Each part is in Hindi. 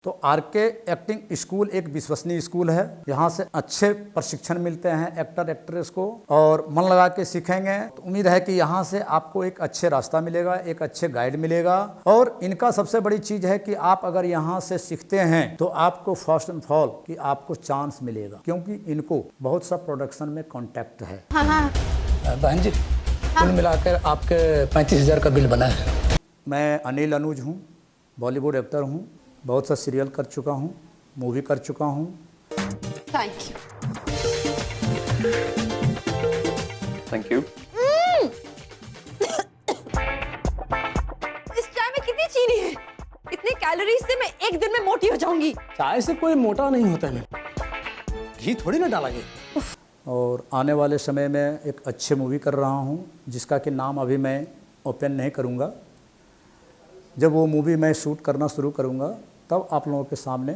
तो आरके एक्टिंग स्कूल एक विश्वसनीय स्कूल है। यहाँ से अच्छे प्रशिक्षण मिलते हैं एक्टर एक्ट्रेस को, और मन लगा के सीखेंगे तो उम्मीद है कि यहाँ से आपको एक अच्छे रास्ता मिलेगा, एक अच्छे गाइड मिलेगा। और इनका सबसे बड़ी चीज़ है कि आप अगर यहाँ से सीखते हैं तो आपको फर्स्ट एंड फॉल कि आपको चांस मिलेगा, क्योंकि इनको बहुत सा प्रोडक्शन में कॉन्टैक्ट है। बहन जी, कुल मिलाकर आपके 35,000 का बिल बना है। मैं अनिल अनुज हूँ, बॉलीवुड एक्टर हूँ, बहुत सा सीरियल कर चुका हूँ, मूवी कर चुका हूँ। Thank you. Thank you. इस चाय में कितनी चीनी है? इतने कैलोरीज से मैं एक दिन में मोटी हो जाऊंगी। चाय से कोई मोटा नहीं होता है, घी थोड़ी ना डाला गया। और आने वाले समय में एक अच्छी मूवी कर रहा हूँ जिसका कि नाम अभी मैं ओपन नहीं करूँगा। जब वो मूवी मैं शूट करना शुरू करूँगा तब आप लोगों के सामने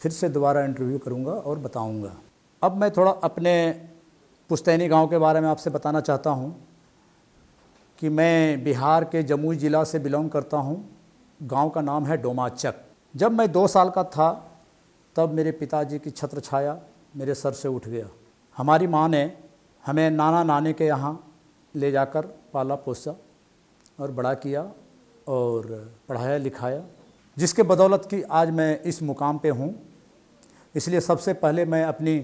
फिर से दोबारा इंटरव्यू करूँगा और बताऊँगा। अब मैं थोड़ा अपने पुश्तैनी गांव के बारे में आपसे बताना चाहता हूँ कि मैं बिहार के जमुई ज़िला से बिलोंग करता हूँ। गांव का नाम है डोमाचक। जब मैं 2 साल का था तब मेरे पिताजी की छत्र छाया मेरे सर से उठ गया। हमारी माँ ने हमें नाना नानी के यहाँ ले जाकर पाला पोसा और बड़ा किया और पढ़ाया लिखाया, जिसके बदौलत कि आज मैं इस मुकाम पे हूँ। इसलिए सबसे पहले मैं अपनी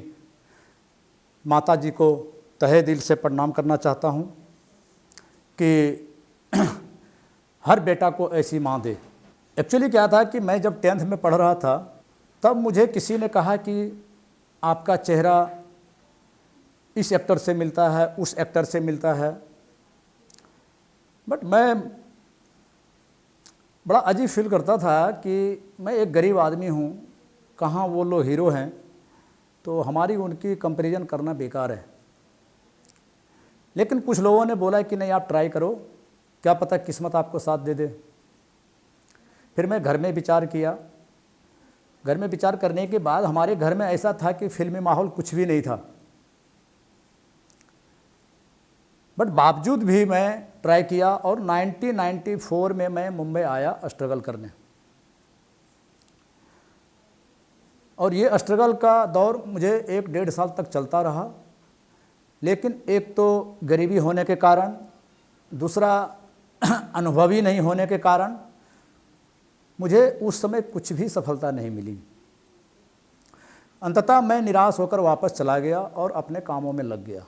माता जी को तहे दिल से प्रणाम करना चाहता हूँ कि हर बेटा को ऐसी माँ दे। एक्चुअली क्या था कि मैं जब 10th में पढ़ रहा था तब मुझे किसी ने कहा कि आपका चेहरा इस एक्टर से मिलता है, उस एक्टर से मिलता है। बट मैं बड़ा अजीब फील करता था कि मैं एक गरीब आदमी हूँ, कहाँ वो लोग हीरो हैं, तो हमारी उनकी कंपैरिजन करना बेकार है। लेकिन कुछ लोगों ने बोला कि नहीं, आप ट्राई करो, क्या पता किस्मत आपको साथ दे दे। फिर मैं घर में विचार किया। घर में विचार करने के बाद हमारे घर में ऐसा था कि फिल्मी माहौल कुछ भी नहीं था, बट बावजूद भी मैं ट्राई किया और 1994 में मैं मुंबई आया स्ट्रगल करने। और ये स्ट्रगल का दौर मुझे 1-1.5 साल तक चलता रहा। लेकिन एक तो गरीबी होने के कारण, दूसरा अनुभवी नहीं होने के कारण मुझे उस समय कुछ भी सफलता नहीं मिली। अंततः मैं निराश होकर वापस चला गया और अपने कामों में लग गया।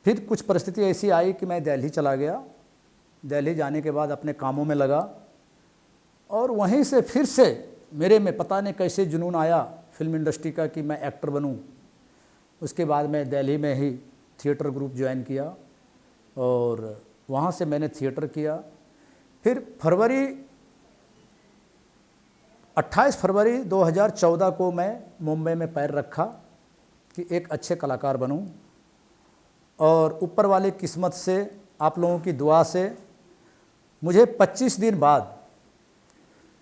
फिर कुछ परिस्थिति ऐसी आई कि मैं दिल्ली चला गया। दिल्ली जाने के बाद अपने कामों में लगा और वहीं से फिर से मेरे में पता नहीं कैसे जुनून आया फिल्म इंडस्ट्री का कि मैं एक्टर बनूं। उसके बाद मैं दिल्ली में ही थिएटर ग्रुप ज्वाइन किया और वहाँ से मैंने थिएटर किया। फिर 28 फरवरी 2014 को मैं मुंबई में पैर रखा कि एक अच्छे कलाकार बनूं। और ऊपर वाले किस्मत से, आप लोगों की दुआ से मुझे 25 दिन बाद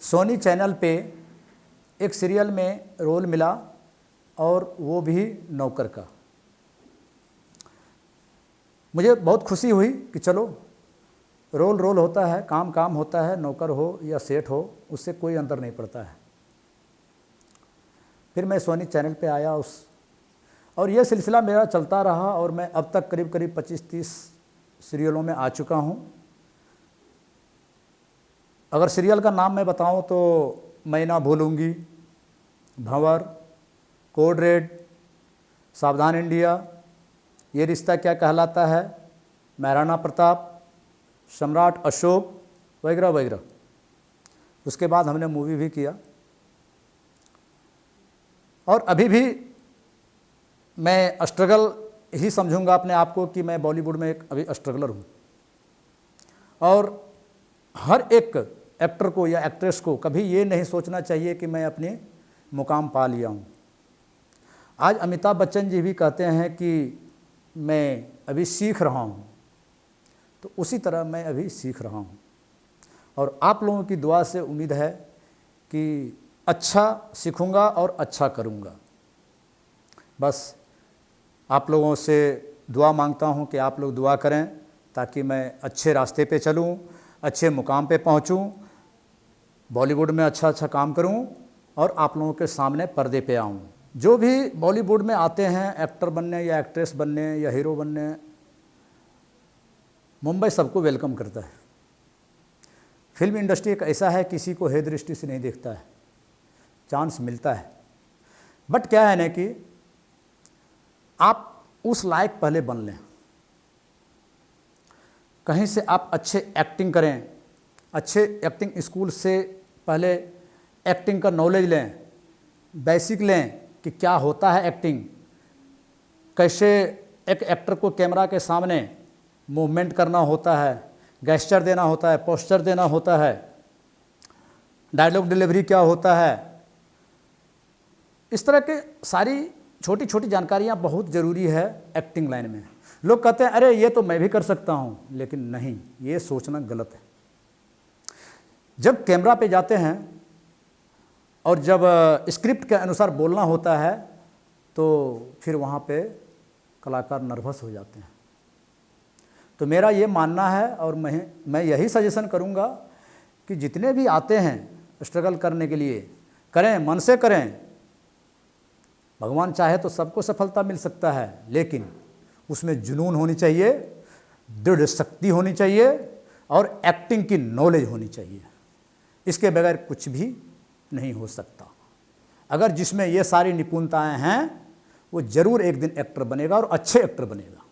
सोनी चैनल पे एक सीरियल में रोल मिला, और वो भी नौकर का। मुझे बहुत खुशी हुई कि चलो, रोल होता है, काम काम होता है, नौकर हो या सेठ हो, उससे कोई अंतर नहीं पड़ता है। फिर मैं सोनी चैनल पे आया और यह सिलसिला मेरा चलता रहा और मैं अब तक करीब 25-30 सीरियलों में आ चुका हूँ। अगर सीरियल का नाम मैं बताऊँ तो मैं ना भूलूंगी, भंवर, कोड रेड, सावधान इंडिया, ये रिश्ता क्या कहलाता है, महाराणा प्रताप, सम्राट अशोक, वगैरह वगैरह। उसके बाद हमने मूवी भी किया और अभी भी मैं स्ट्रगल ही समझूंगा अपने आप को कि मैं बॉलीवुड में एक अभी स्ट्रगलर हूँ। और हर एक एक्टर को या एक्ट्रेस को कभी ये नहीं सोचना चाहिए कि मैं अपने मुकाम पा लिया हूँ। आज अमिताभ बच्चन जी भी कहते हैं कि मैं अभी सीख रहा हूँ, तो उसी तरह मैं अभी सीख रहा हूँ। और आप लोगों की दुआ से उम्मीद है कि अच्छा सीखूँगा और अच्छा करूँगा। बस आप लोगों से दुआ मांगता हूँ कि आप लोग दुआ करें ताकि मैं अच्छे रास्ते पे चलूँ, अच्छे मुकाम पे पहुँचूँ। बॉलीवुड में अच्छा अच्छा काम करूं और आप लोगों के सामने पर्दे पे आऊं। जो भी बॉलीवुड में आते हैं एक्टर बनने या एक्ट्रेस बनने या हीरो बनने, मुंबई सबको वेलकम करता है। फिल्म इंडस्ट्री एक ऐसा है, किसी को हे दृष्टि से नहीं देखता है, चांस मिलता है। बट क्या है ना कि आप उस लायक पहले बन लें, कहीं से आप अच्छे एक्टिंग करें, अच्छे एक्टिंग स्कूल से पहले एक्टिंग का नॉलेज लें, बेसिक लें कि क्या होता है एक्टिंग, कैसे एक एक्टर को कैमरा के सामने मूवमेंट करना होता है, गेस्चर देना होता है, पोस्चर देना होता है, डायलॉग डिलीवरी क्या होता है। इस तरह के सारी छोटी छोटी जानकारियाँ बहुत ज़रूरी है एक्टिंग लाइन में। लोग कहते हैं अरे ये तो मैं भी कर सकता हूँ, लेकिन नहीं, ये सोचना गलत है। जब कैमरा पे जाते हैं और जब स्क्रिप्ट के अनुसार बोलना होता है तो फिर वहाँ पे कलाकार नर्वस हो जाते हैं। तो मेरा ये मानना है और मैं यही सजेशन करूँगा कि जितने भी आते हैं स्ट्रगल करने के लिए, करें, मन से करें। भगवान चाहे तो सबको सफलता मिल सकता है, लेकिन उसमें जुनून होनी चाहिए, दृढ़ शक्ति होनी चाहिए और एक्टिंग की नॉलेज होनी चाहिए। इसके बगैर कुछ भी नहीं हो सकता। अगर जिसमें ये सारी निपुणताएं हैं वो ज़रूर एक दिन एक्टर बनेगा और अच्छे एक्टर बनेगा।